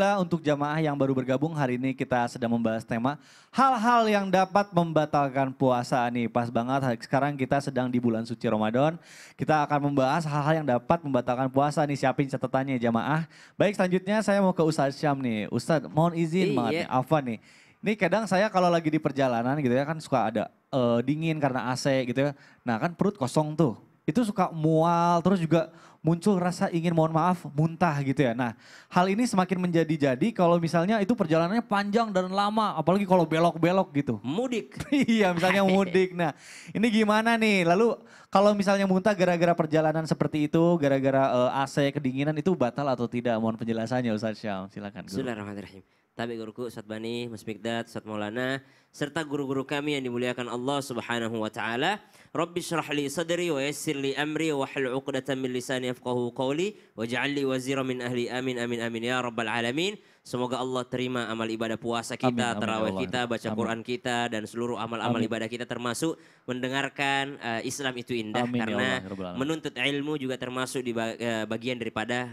Alhamdulillah untuk jamaah yang baru bergabung hari ini kita sedang membahas tema hal-hal yang dapat membatalkan puasa nih. Pas banget sekarang kita sedang di bulan suci Ramadan. Kita akan membahas hal-hal yang dapat membatalkan puasa nih. Siapin catatannya jamaah. Baik selanjutnya saya mau ke Ustadz Syam nih. Ustadz mohon izin banget nih, Afwan nih. Ini kadang saya kalau lagi di perjalanan gitu ya kan suka ada dingin karena AC gitu ya. Nah kan perut kosong tuh. Itu suka mual terus juga muncul rasa ingin mohon maaf muntah gitu ya. Nah hal ini semakin menjadi-jadi kalau misalnya itu perjalanannya panjang dan lama. Apalagi kalau belok-belok gitu. Mudik. Iya misalnya mudik. Nah ini gimana nih? Lalu kalau misalnya muntah gara-gara perjalanan seperti itu, gara-gara AC kedinginan itu batal atau tidak? Mohon penjelasannya Ustadz Syam, silakan. Bismillahirrahmanirrahim. Tapi guruku Ustadz Bani, Mas Mikdad, Ustadz Maulana, serta guru-guru kami yang dimuliakan Allah Subhanahu wa taala. Rabbi shrah li sadri wa yassir li amri wa hlul 'uqdatam min lisani yafqahu qawli waj'al li wazira min ahli amin amin amin ya rabbal alamin. Semoga Allah terima amal ibadah puasa kita, tarawih kita, baca Quran kita dan seluruh amal-amal ibadah kita termasuk mendengarkan Islam itu indah karena menuntut ilmu juga termasuk di bagian daripada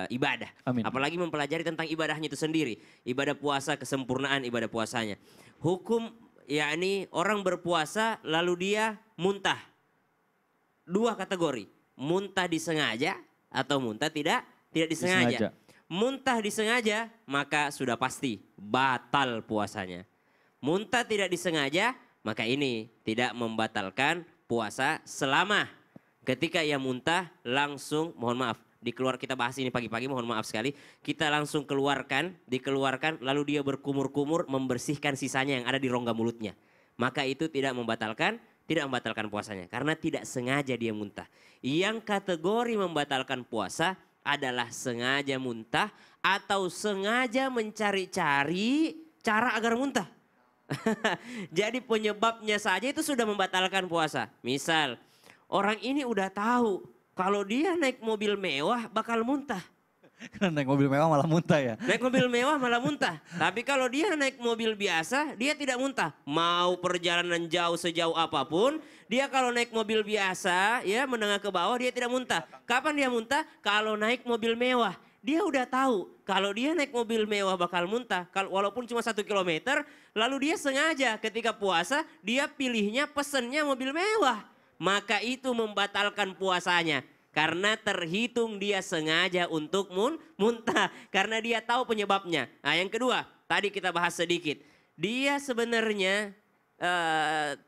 ibadah. Apalagi mempelajari tentang ibadahnya itu sendiri. Ibadah puasa, kesempurnaan ibadah puasanya. Hukum yakni orang berpuasa lalu dia muntah. Dua kategori, muntah disengaja atau muntah tidak disengaja. Muntah disengaja maka sudah pasti batal puasanya. Muntah tidak disengaja maka ini tidak membatalkan puasa selama ketika ia muntah langsung mohon maaf. Kita bahas ini pagi-pagi mohon maaf sekali. Kita langsung dikeluarkan lalu dia berkumur-kumur membersihkan sisanya yang ada di rongga mulutnya. Maka itu tidak membatalkan puasanya karena tidak sengaja dia muntah. Yang kategori membatalkan puasa adalah sengaja muntah atau sengaja mencari-cari cara agar muntah. Jadi penyebabnya saja itu sudah membatalkan puasa. Misal orang ini udah tahu kalau dia naik mobil mewah bakal muntah. Naik mobil mewah malah muntah ya? Naik mobil mewah malah muntah. Tapi kalau dia naik mobil biasa dia tidak muntah. Mau perjalanan jauh sejauh apapun. Dia kalau naik mobil biasa ya menengah ke bawah dia tidak muntah. Kapan dia muntah? Kalau naik mobil mewah. Dia udah tahu kalau dia naik mobil mewah bakal muntah. Walaupun cuma 1 kilometer. Lalu dia sengaja ketika puasa dia pilihnya pesennya mobil mewah. Maka itu membatalkan puasanya. Karena terhitung dia sengaja untuk muntah. Karena dia tahu penyebabnya. Nah yang kedua tadi kita bahas sedikit. Dia sebenarnya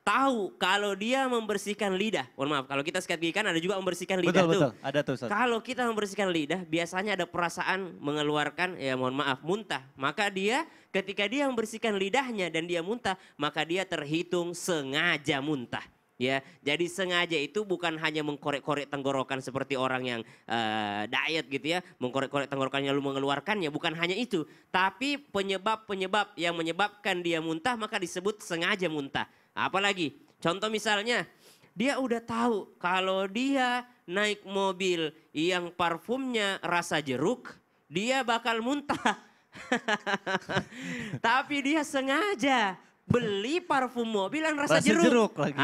tahu kalau dia membersihkan lidah. Mohon maaf kalau kita sikat gigi kan ada juga membersihkan lidah. Betul, ada tuh. Kalau kita membersihkan lidah biasanya ada perasaan mengeluarkan ya mohon maaf muntah. Maka dia ketika dia membersihkan lidahnya dan dia muntah maka dia terhitung sengaja muntah. Ya, jadi sengaja itu bukan hanya mengkorek-korek tenggorokan seperti orang yang diet gitu ya, mengkorek-korek tenggorokannya lalu mengeluarkannya, bukan hanya itu. Tapi penyebab-penyebab yang menyebabkan dia muntah maka disebut sengaja muntah. Apalagi, contoh misalnya, dia udah tahu kalau dia naik mobil yang parfumnya rasa jeruk, dia bakal muntah. Tapi dia sengaja beli parfum mobil yang rasa jeruk lagi.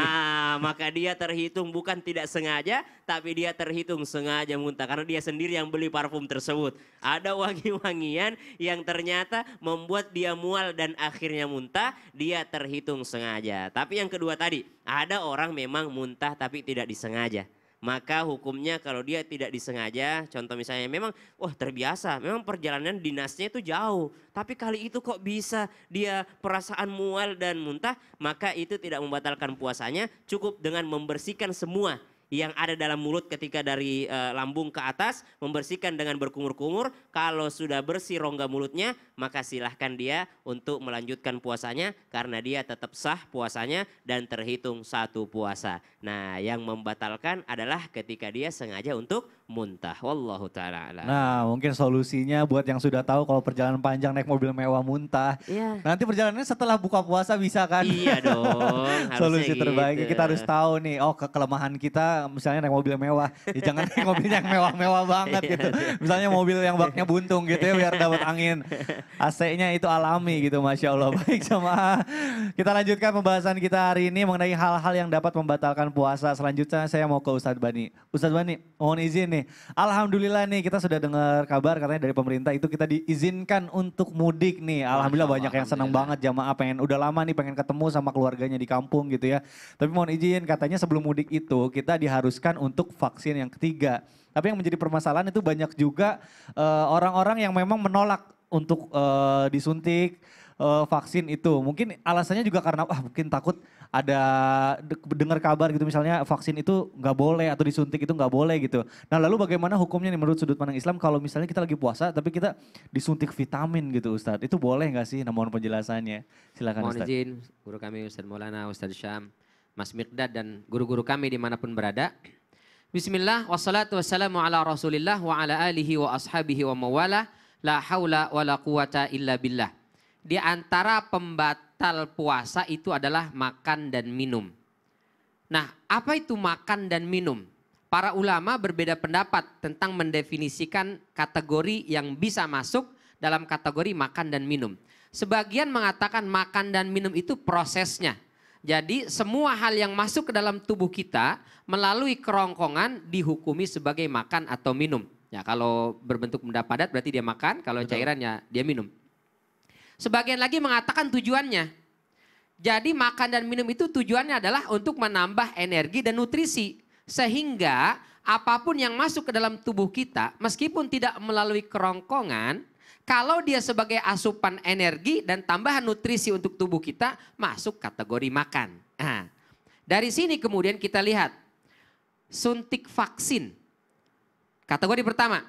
Maka dia terhitung bukan tidak sengaja, tapi dia terhitung sengaja muntah. Karena dia sendiri yang beli parfum tersebut. Ada wangi-wangian yang ternyata membuat dia mual dan akhirnya muntah, dia terhitung sengaja. Tapi yang kedua tadi, ada orang memang muntah tapi tidak disengaja. Maka hukumnya kalau dia tidak disengaja, contoh misalnya memang terbiasa, memang perjalanan dinasnya itu jauh. Tapi kali itu kok bisa dia perasaan mual dan muntah, maka itu tidak membatalkan puasanya, cukup dengan membersihkan semua yang ada dalam mulut ketika dari lambung ke atas, membersihkan dengan berkumur-kumur. Kalau sudah bersih rongga mulutnya, maka silahkan dia untuk melanjutkan puasanya karena dia tetap sah puasanya dan terhitung satu puasa. Nah, yang membatalkan adalah ketika dia sengaja untuk muntah. Wallahu ta'ala a'lam. Nah, mungkin solusinya buat yang sudah tahu kalau perjalanan panjang naik mobil mewah muntah. Iya. Nanti perjalanannya setelah buka puasa bisa kan? Iya dong. Solusi terbaik gitu. kita harus tahu nih, kelemahan kita misalnya naik mobil mewah. Ya jangan naik mobil yang mewah-mewah banget gitu. Misalnya mobil yang baknya buntung gitu ya biar dapat angin. AC-nya itu alami gitu, Masya Allah. Baik jemaah, kita lanjutkan pembahasan kita hari ini mengenai hal-hal yang dapat membatalkan puasa. Selanjutnya saya mau ke Ustadz Bani. Ustadz Bani, mohon izin nih. Alhamdulillah nih kita sudah dengar kabar katanya dari pemerintah itu kita diizinkan untuk mudik nih. Alhamdulillah banyak yang senang banget jamaah pengen udah lama nih pengen ketemu sama keluarganya di kampung gitu ya. Tapi mohon izin katanya sebelum mudik itu kita diharuskan untuk vaksin yang ketiga. Tapi yang menjadi permasalahan itu banyak juga orang-orang yang memang menolak untuk disuntik vaksin itu. Mungkin alasannya juga karena mungkin takut ada dengar kabar gitu misalnya vaksin itu nggak boleh atau disuntik itu nggak boleh gitu. Nah lalu bagaimana hukumnya nih menurut sudut pandang Islam kalau misalnya kita lagi puasa tapi kita disuntik vitamin gitu Ustadz. Itu boleh nggak sih? Nah mohon penjelasannya. Silakan Mohon Ustadz. izin guru kami Ustadz Maulana, Ustadz Syam, Mas Miqdad dan guru-guru kami dimanapun berada. Bismillah, wassalatu wassalamu ala rasulillah wa ala alihi wa ashabihi wa mawala. La haula wa la quwata illa billah. Di antara pembatal puasa itu adalah makan dan minum. Nah, apa itu makan dan minum? Para ulama berbeda pendapat tentang mendefinisikan kategori yang bisa masuk dalam kategori makan dan minum. Sebagian mengatakan makan dan minum itu prosesnya. Jadi semua hal yang masuk ke dalam tubuh kita melalui kerongkongan dihukumi sebagai makan atau minum. Ya, kalau berbentuk benda padat berarti dia makan, kalau cairannya dia minum. Sebagian lagi mengatakan tujuannya. Jadi makan dan minum itu tujuannya adalah untuk menambah energi dan nutrisi. Sehingga apapun yang masuk ke dalam tubuh kita meskipun tidak melalui kerongkongan, kalau dia sebagai asupan energi dan tambahan nutrisi untuk tubuh kita masuk kategori makan. Nah, dari sini kemudian kita lihat suntik vaksin. Kategori pertama,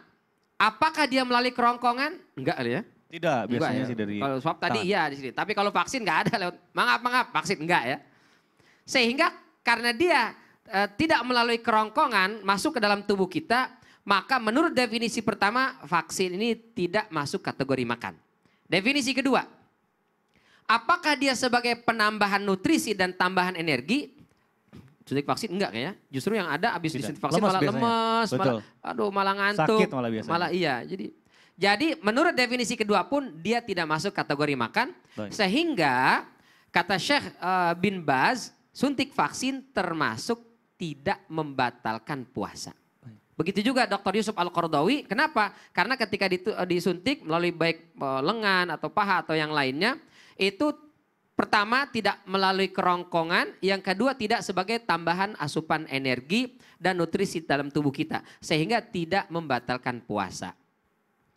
apakah dia melalui kerongkongan? Enggak ya. Tidak, biasanya ya. sih dari kalau swab tadi iya di sini. Tapi kalau vaksin nggak ada lewat mangap vaksin enggak ya. Sehingga karena dia tidak melalui kerongkongan masuk ke dalam tubuh kita, maka menurut definisi pertama vaksin ini tidak masuk kategori makan. Definisi kedua, apakah dia sebagai penambahan nutrisi dan tambahan energi? Suntik vaksin enggak ya. Justru yang ada habis disuntik vaksin malah lemes, malah ngantuk, sakit malah biasanya. malah iya. Jadi menurut definisi kedua pun dia tidak masuk kategori makan. Baik. Sehingga kata Syekh bin Baz, suntik vaksin termasuk tidak membatalkan puasa. Baik. Begitu juga Dr. Yusuf Al-Qaradawi. Kenapa? Karena ketika disuntik melalui baik lengan atau paha atau yang lainnya, itu pertama tidak melalui kerongkongan, yang kedua tidak sebagai tambahan asupan energi dan nutrisi dalam tubuh kita. Sehingga tidak membatalkan puasa.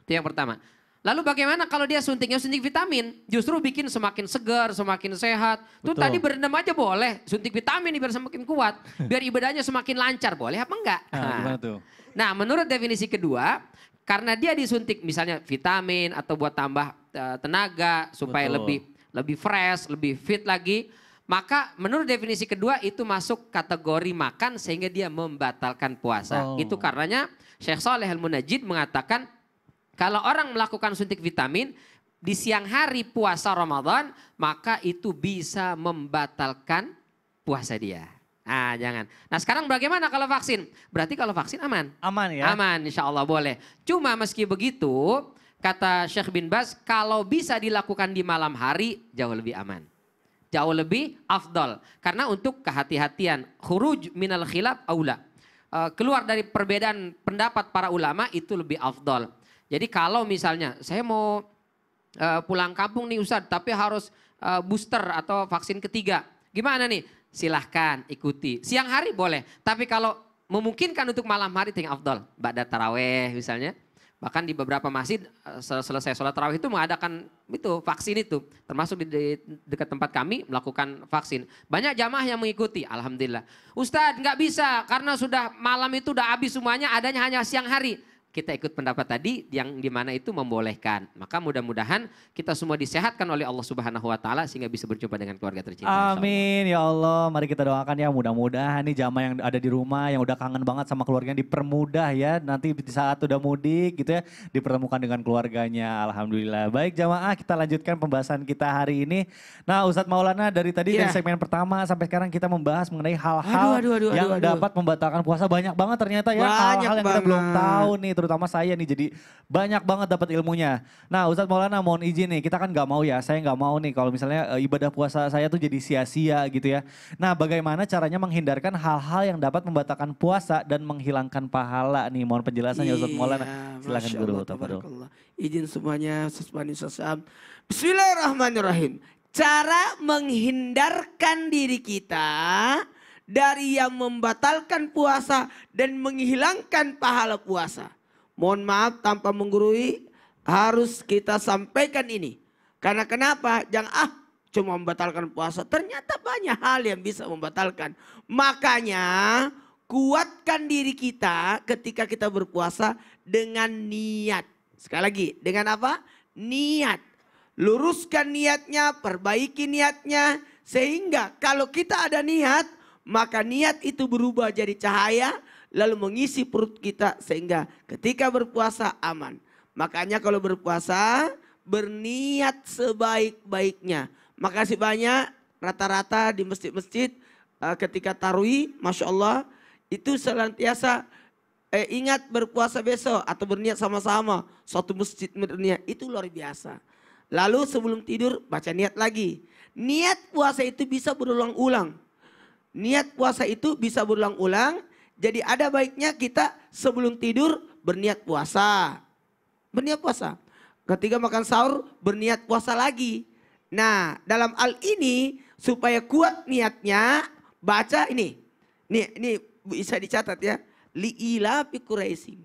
Itu yang pertama. Lalu bagaimana kalau dia suntiknya suntik vitamin? Justru bikin semakin segar, semakin sehat. Tuh tadi berendam aja boleh. Suntik vitamin biar semakin kuat. Biar ibadahnya semakin lancar. Boleh apa enggak? Gimana tuh? Nah menurut definisi kedua, karena dia disuntik misalnya vitamin atau buat tambah tenaga supaya lebih fresh, lebih fit lagi. Maka menurut definisi kedua itu masuk kategori makan sehingga dia membatalkan puasa. Itu karenanya Syekh Shalih Al-Munajjid mengatakan, kalau orang melakukan suntik vitamin di siang hari puasa Ramadan, maka itu bisa membatalkan puasa dia. Ah, jangan. Nah sekarang bagaimana kalau vaksin? Berarti kalau vaksin aman. Aman ya? Aman, insya Allah boleh. Cuma meski begitu, kata Syekh bin Baz, kalau bisa dilakukan di malam hari jauh lebih aman. Jauh lebih afdol. Karena untuk kehati-hatian, khuruj minal khilaf aula. Keluar dari perbedaan pendapat para ulama itu lebih afdol. Jadi kalau misalnya saya mau pulang kampung nih Ustadz, tapi harus booster atau vaksin ketiga. Gimana nih? Silahkan ikuti. Siang hari boleh, tapi kalau memungkinkan untuk malam hari itu yang afdol. Ba'da taraweh misalnya. Bahkan di beberapa masjid selesai sholat tarawih itu mengadakan itu vaksin itu. Termasuk di dekat tempat kami melakukan vaksin. Banyak jamaah yang mengikuti, alhamdulillah. Ustadz nggak bisa karena sudah malam itu udah habis semuanya, adanya hanya siang hari. Kita ikut pendapat tadi yang dimana itu membolehkan. Maka mudah-mudahan kita semua disehatkan oleh Allah Subhanahu Wa Taala sehingga bisa berjumpa dengan keluarga tercinta. Amin ya Allah. Mari kita doakan ya mudah-mudahan nih jamaah yang ada di rumah yang udah kangen banget sama keluarganya dipermudah ya. Nanti di saat udah mudik gitu ya dipertemukan dengan keluarganya. Alhamdulillah. Baik jamaah kita lanjutkan pembahasan kita hari ini. Nah Ustadz Maulana dari tadi dari segmen pertama sampai sekarang kita membahas mengenai hal-hal yang dapat membatalkan puasa. Banyak banget ternyata ya hal-hal yang kita belum tahu nih terutama saya nih jadi banyak banget dapat ilmunya. Nah Ustadz Maulana mohon izin nih, kita kan nggak mau ya, saya nggak mau nih kalau misalnya ibadah puasa saya tuh jadi sia-sia gitu ya. Nah bagaimana caranya menghindarkan hal-hal yang dapat membatalkan puasa dan menghilangkan pahala nih, mohon penjelasannya Ustadz Maulana. Silakan Masya Guru. Allah, Tafadhol. tabarakallah. Izin semuanya, Sesbani Sesam. Bismillahirrahmanirrahim. Cara menghindarkan diri kita dari yang membatalkan puasa dan menghilangkan pahala puasa. Mohon maaf tanpa menggurui, harus kita sampaikan ini. Karena kenapa? Jangan cuma membatalkan puasa. Ternyata banyak hal yang bisa membatalkan. Makanya kuatkan diri kita ketika kita berpuasa dengan niat. Sekali lagi, dengan apa? Niat. Luruskan niatnya, perbaiki niatnya. Sehingga kalau kita ada niat, maka niat itu berubah jadi cahaya lalu mengisi perut kita sehingga ketika berpuasa aman. Makanya kalau berpuasa berniat sebaik-baiknya. Makasih banyak rata-rata di masjid-masjid ketika tarawih, Masya Allah itu senantiasa ingat berpuasa besok atau berniat sama-sama. Satu masjid berniat itu luar biasa. Lalu sebelum tidur baca niat lagi. Niat puasa itu bisa berulang-ulang. Niat puasa itu bisa berulang-ulang. Jadi ada baiknya kita sebelum tidur berniat puasa. Berniat puasa. Ketika makan sahur berniat puasa lagi. Nah dalam hal ini supaya kuat niatnya baca ini. Ini bisa dicatat ya. Li'ilafi Quraisy.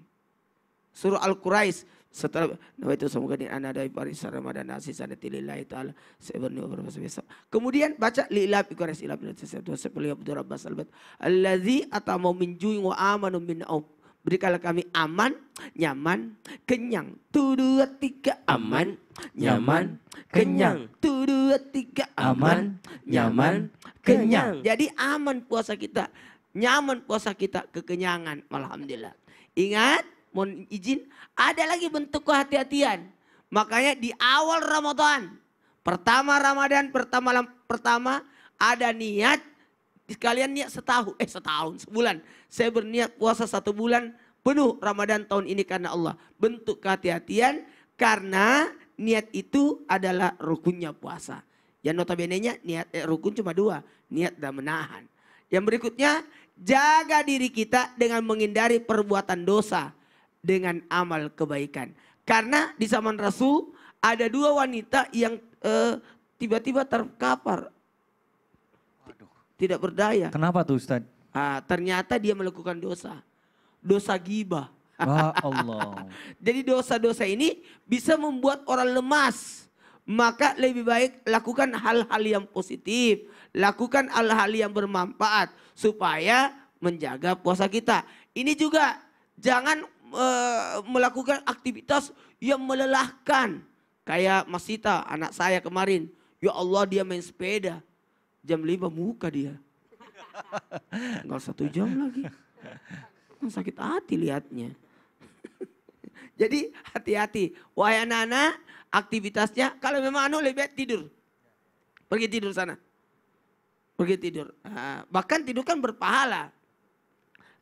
Surah Al-Quraisy. Setelah itu semoga anak dari Paris Ramadan nasi sanati lillahi taala sebenarnya berpuasa besok. Kemudian baca lillahi Quraisy ila bin sesuatu sepuluh abdur rabbas albat allazi atama min ju'in wa amanu min auf. Berikanlah kami aman, nyaman, kenyang. 1 2 3 aman, nyaman, kenyang. 1 2 3 aman, nyaman, kenyang. Jadi aman puasa kita, nyaman puasa kita, kekenyangan. Alhamdulillah. Ingat, mohon izin, ada lagi bentuk kehati-hatian. Makanya di awal Ramadan, pertama ada niat, sekalian niat sebulan. Saya berniat puasa 1 bulan penuh Ramadan tahun ini karena Allah. Bentuk kehati-hatian karena niat itu adalah rukunnya puasa. Yang notabene-nya niat rukun cuma 2, niat dan menahan. Yang berikutnya, jaga diri kita dengan menghindari perbuatan dosa dengan amal kebaikan. Karena di zaman Rasul ada 2 wanita yang tiba-tiba terkapar. Tidak berdaya. Kenapa tuh Ustadz? Ternyata dia melakukan dosa. Dosa ghibah. Wah Allah. Jadi dosa-dosa ini bisa membuat orang lemas. Maka lebih baik lakukan hal-hal yang positif. Lakukan hal-hal yang bermanfaat. Supaya menjaga puasa kita. Ini juga jangan melakukan aktivitas yang melelahkan. Kayak Mas Sita, anak saya kemarin. Ya Allah dia main sepeda. Jam 5 muka dia. Enggak 1 jam lagi. Sakit hati lihatnya. Jadi hati-hati. Wahai anak-anak aktivitasnya kalau memang lebih baik tidur. Pergi tidur sana. Pergi tidur. Bahkan tidur kan berpahala.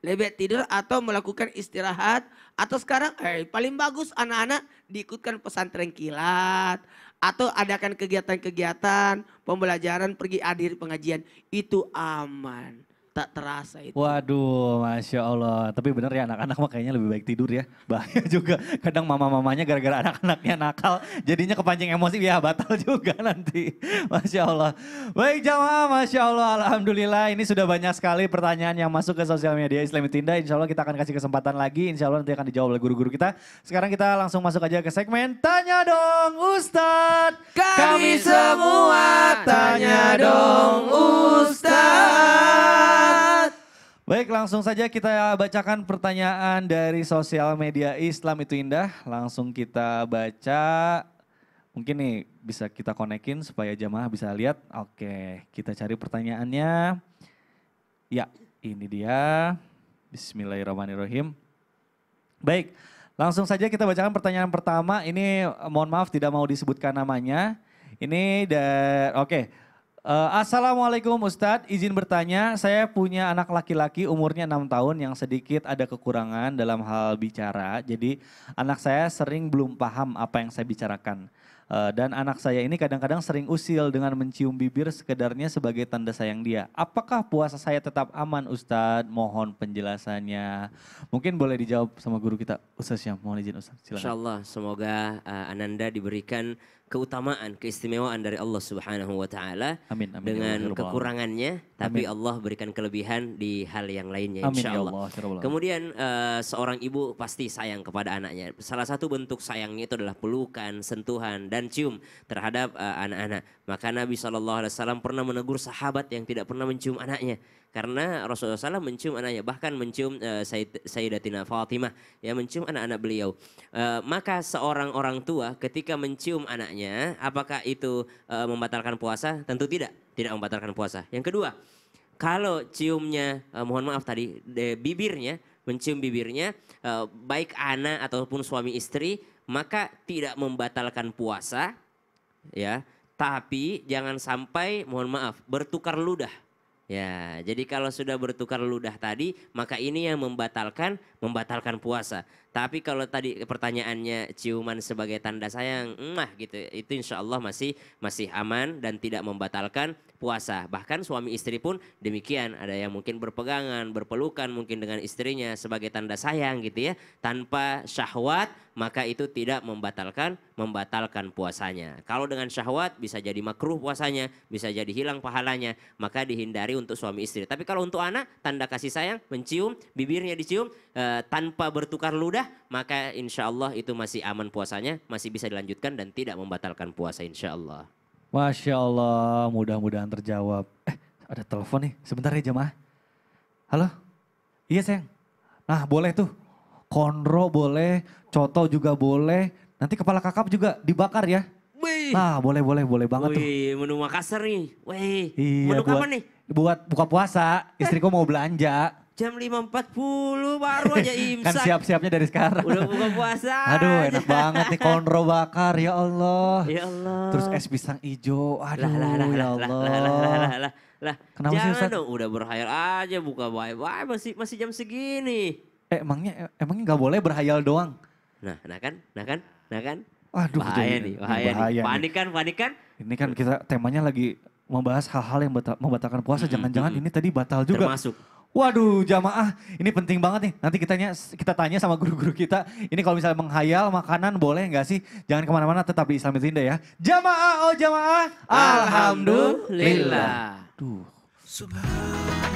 Lebih tidur atau melakukan istirahat. Atau sekarang paling bagus anak-anak diikutkan pesantren kilat. Atau adakan kegiatan-kegiatan, pembelajaran, pergi hadir pengajian. Itu aman. Tak terasa itu. Waduh, Masya Allah. Tapi bener ya anak-anak mah kayaknya lebih baik tidur ya. Bahaya juga. Kadang mama-mamanya gara-gara anak-anaknya nakal. Jadinya kepancing emosi ya batal juga nanti. Masya Allah. Baik jamaah, Masya Allah. Alhamdulillah ini sudah banyak sekali pertanyaan yang masuk ke sosial media Islami Tinda. Insya Allah kita akan kasih kesempatan lagi. Insya Allah nanti akan dijawab oleh guru-guru kita. Sekarang kita langsung masuk aja ke segmen Tanya Dong Ustadz. Kami semua tanya dong Ustadz. Baik, langsung saja kita bacakan pertanyaan dari sosial media Islam Itu Indah. Langsung kita baca, mungkin nih bisa kita konekin supaya jamaah bisa lihat. Oke, kita cari pertanyaannya. Ya, ini dia. Bismillahirrahmanirrahim. Baik, langsung saja kita bacakan pertanyaan pertama. Ini mohon maaf tidak mau disebutkan namanya. Ini oke. Assalamualaikum Ustadz, izin bertanya, saya punya anak laki-laki umurnya 6 tahun yang sedikit ada kekurangan dalam hal bicara. Jadi anak saya sering belum paham apa yang saya bicarakan. Dan anak saya ini kadang-kadang sering usil dengan mencium bibir sekedarnya sebagai tanda sayang dia. Apakah puasa saya tetap aman Ustadz? Mohon penjelasannya. Mungkin boleh dijawab sama guru kita, Ustadz Syam. Mohon izin Ustadz, silakan. Insyaallah semoga Ananda diberikan keutamaan, keistimewaan dari Allah Subhanahu wa taala Amin, amin. dengan Ya Allah. kekurangannya, tapi Amin. Allah berikan kelebihan di hal yang lainnya Amin ya insyaallah. Allah. Ya Rabbal Alamin. Kemudian seorang ibu pasti sayang kepada anaknya. Salah satu bentuk sayangnya itu adalah pelukan, sentuhan dan cium terhadap anak-anak. Maka Nabi SAW pernah menegur sahabat yang tidak pernah mencium anaknya. Karena Rasulullah SAW mencium anaknya, bahkan mencium Sayyidatina Fatimah, ya mencium anak-anak beliau. Maka seorang orang tua ketika mencium anaknya, apakah itu membatalkan puasa? Tentu tidak, tidak membatalkan puasa. Yang kedua, kalau ciumnya, mohon maaf tadi, bibirnya, mencium bibirnya, baik anak ataupun suami istri, maka tidak membatalkan puasa, ya. Tapi jangan sampai, mohon maaf, bertukar ludah. Ya, jadi kalau sudah bertukar ludah tadi, maka ini yang membatalkan puasa. Tapi kalau tadi pertanyaannya ciuman sebagai tanda sayang, gitu, itu insya Allah masih aman dan tidak membatalkan puasa. Bahkan suami istri pun demikian, ada yang mungkin berpegangan, berpelukan mungkin dengan istrinya sebagai tanda sayang gitu ya, tanpa syahwat, maka itu tidak membatalkan puasanya. Kalau dengan syahwat bisa jadi makruh puasanya, bisa jadi hilang pahalanya, maka dihindari untuk suami istri. Tapi kalau untuk anak, tanda kasih sayang, mencium, bibirnya dicium tanpa bertukar ludah, maka insya Allah itu masih aman puasanya, masih bisa dilanjutkan dan tidak membatalkan puasa insya Allah. Masya Allah, mudah-mudahan terjawab. Ada telepon nih, sebentar ya jemaah. Halo? Iya sayang. Nah boleh tuh, konro boleh, coto juga boleh, nanti kepala kakap juga dibakar ya. Wih. Nah boleh banget tuh. Wih, menu Makassar nih. Wih, Iya, menu kapan nih? Buat buka puasa, istriku mau belanja. Jam 5.40 baru aja imsak. Kan siap-siapnya dari sekarang. Udah buka puasa. Aduh aja. enak banget nih konro bakar, ya Allah. Ya Allah. Terus es pisang hijau, aduh ya Allah. Lah, Kenapa sih, jangan Ustaz? dong, udah berhayal aja buka bye-bye masih jam segini. Emangnya nggak boleh berhayal doang? Nah kan. Aduh, bahaya jadi- nih, bahaya nih. Panik kan? Ini kan kita temanya lagi membahas hal-hal yang membatalkan puasa. Jangan-jangan ini tadi batal juga. Termasuk. Waduh jamaah, ini penting banget nih. Nanti kita tanya sama guru-guru kita. Ini kalau misalnya menghayal makanan boleh nggak sih? Jangan kemana-mana, tetap di Islamic Indah ya. Jamaah, oh jamaah. Alhamdulillah. Duh. Subhanallah.